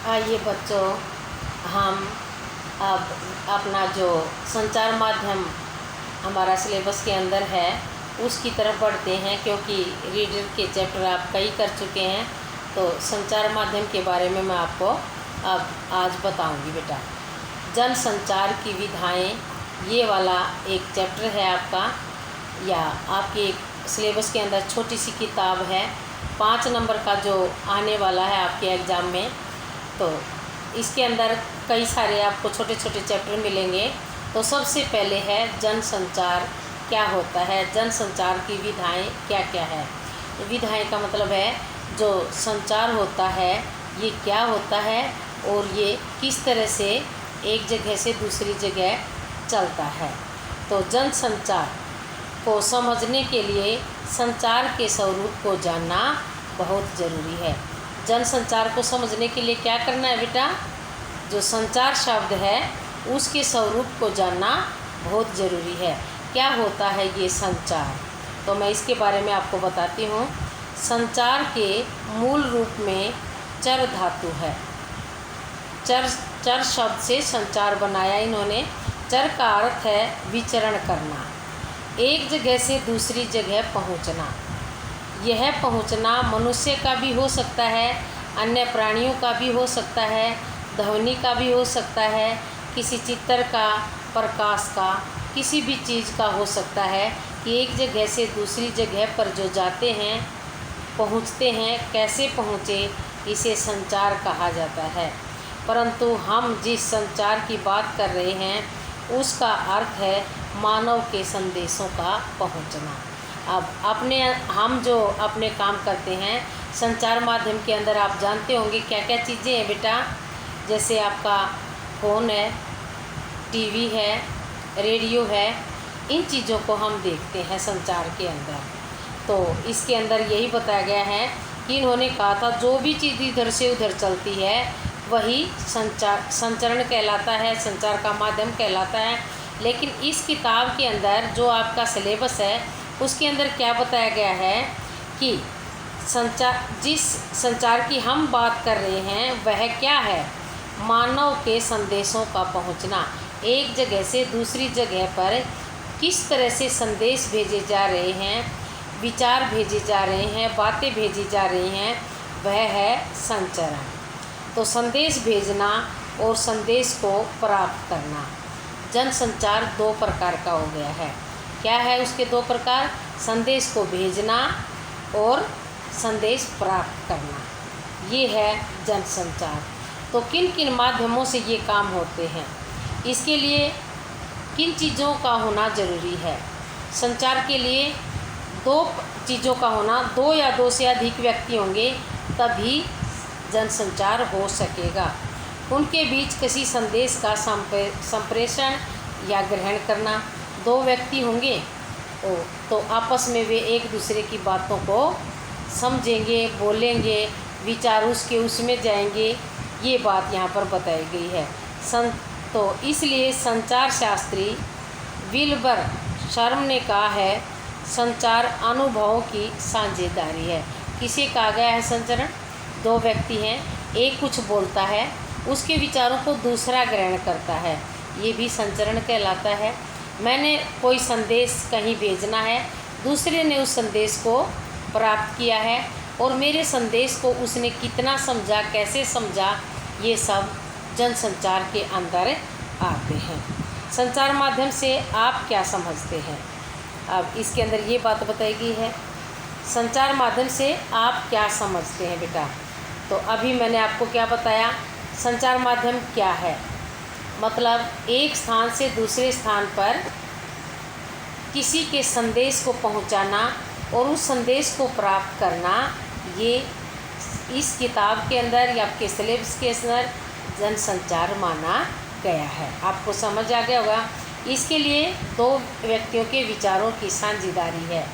आइए बच्चों, हम अब अपना जो संचार माध्यम हमारा सिलेबस के अंदर है उसकी तरफ बढ़ते हैं, क्योंकि रीडर के चैप्टर आप कई कर चुके हैं। तो संचार माध्यम के बारे में मैं आपको अब आज बताऊंगी बेटा। जन संचार की विधाएं, ये वाला एक चैप्टर है आपका, या आपके एक सिलेबस के अंदर छोटी सी किताब है, 5 नंबर का जो आने वाला है आपके एग्ज़ाम में। तो इसके अंदर कई सारे आपको छोटे छोटे चैप्टर मिलेंगे। तो सबसे पहले है जन संचार क्या होता है, जन संचार की विधाएं क्या क्या है। विधाएं का मतलब है जो संचार होता है ये क्या होता है और ये किस तरह से एक जगह से दूसरी जगह चलता है। तो जन संचार को समझने के लिए संचार के स्वरूप को जानना बहुत ज़रूरी है। जन संचार को समझने के लिए क्या करना है बेटा, जो संचार शब्द है उसके स्वरूप को जानना बहुत ज़रूरी है। क्या होता है ये संचार, तो मैं इसके बारे में आपको बताती हूँ। संचार के मूल रूप में चर धातु है। चर शब्द से संचार बनाया इन्होंने। चर का अर्थ है विचरण करना, एक जगह से दूसरी जगह पहुँचना। यह पहुँचना मनुष्य का भी हो सकता है, अन्य प्राणियों का भी हो सकता है, ध्वनि का भी हो सकता है, किसी चित्र का, प्रकाश का, किसी भी चीज़ का हो सकता है कि एक जगह से दूसरी जगह पर जो जाते हैं, पहुँचते हैं, कैसे पहुँचे, इसे संचार कहा जाता है। परंतु हम जिस संचार की बात कर रहे हैं उसका अर्थ है मानव के संदेशों का पहुँचना। अब हम जो अपने काम करते हैं संचार माध्यम के अंदर, आप जानते होंगे क्या क्या चीज़ें हैं बेटा। जैसे आपका फ़ोन है, टीवी है, रेडियो है, इन चीज़ों को हम देखते हैं संचार के अंदर। तो इसके अंदर यही बताया गया है कि इन्होंने कहा था जो भी चीज़ इधर से उधर चलती है वही संचरण कहलाता है, संचार का माध्यम कहलाता है। लेकिन इस किताब के अंदर जो आपका सिलेबस है उसके अंदर क्या बताया गया है कि जिस संचार की हम बात कर रहे हैं वह क्या है, मानव के संदेशों का पहुंचना। एक जगह से दूसरी जगह पर किस तरह से संदेश भेजे जा रहे हैं, विचार भेजे जा रहे हैं, बातें भेजी जा रही हैं, वह है संचरण। तो संदेश भेजना और संदेश को प्राप्त करना। जन संचार 2 प्रकार का हो गया है। क्या है उसके 2 प्रकार, संदेश को भेजना और संदेश प्राप्त करना, ये है जन संचार। तो किन किन माध्यमों से ये काम होते हैं, इसके लिए किन चीज़ों का होना ज़रूरी है। संचार के लिए 2 चीज़ों का होना, 2 या 2 से अधिक व्यक्ति होंगे तभी जनसंचार हो सकेगा। उनके बीच किसी संदेश का संप्रेषण या ग्रहण करना। 2 व्यक्ति होंगे तो आपस में वे एक दूसरे की बातों को समझेंगे, बोलेंगे, विचार उसके उसमें जाएंगे, ये बात यहाँ पर बताई गई है। तो इसलिए संचार शास्त्री विल्बर शर्म ने कहा है संचार अनुभवों की साझेदारी है। किसे कहा गया है संचरण, 2 व्यक्ति हैं, एक कुछ बोलता है, उसके विचारों को दूसरा ग्रहण करता है, ये भी संचरण कहलाता है। मैंने कोई संदेश कहीं भेजना है, दूसरे ने उस संदेश को प्राप्त किया है और मेरे संदेश को उसने कितना समझा, कैसे समझा, ये सब जनसंचार के अंदर आते हैं। संचार माध्यम से आप क्या समझते हैं, अब इसके अंदर ये बात बताई गई है, संचार माध्यम से आप क्या समझते हैं बेटा। तो अभी मैंने आपको क्या बताया, संचार माध्यम क्या है, मतलब एक स्थान से दूसरे स्थान पर किसी के संदेश को पहुंचाना और उस संदेश को प्राप्त करना, ये इस किताब के अंदर या आपके सिलेबस के अंदर जनसंचार माना गया है। आपको समझ आ गया होगा। इसके लिए 2 व्यक्तियों के विचारों की साझेदारी है।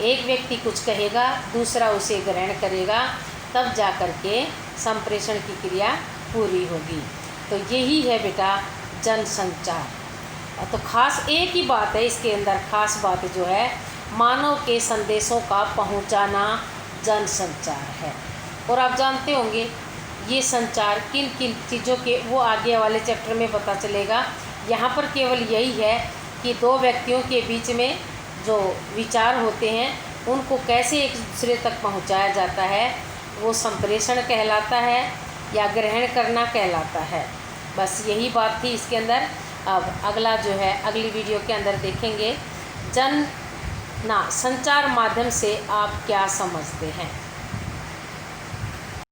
एक व्यक्ति कुछ कहेगा, दूसरा उसे ग्रहण करेगा, तब जा कर के संप्रेषण की क्रिया पूरी होगी। तो यही है बेटा जनसंचार। तो खास एक ही बात है इसके अंदर, खास बात जो है मानव के संदेशों का पहुंचाना जनसंचार है। और आप जानते होंगे ये संचार किन किन चीज़ों के, वो आगे वाले चैप्टर में पता चलेगा। यहाँ पर केवल यही है कि दो व्यक्तियों के बीच में जो विचार होते हैं उनको कैसे एक दूसरे तक पहुँचाया जाता है, वो संप्रेषण कहलाता है या ग्रहण करना कहलाता है। बस यही बात थी इसके अंदर। अब अगला जो है अगली वीडियो के अंदर देखेंगे संचार माध्यम से आप क्या समझते हैं।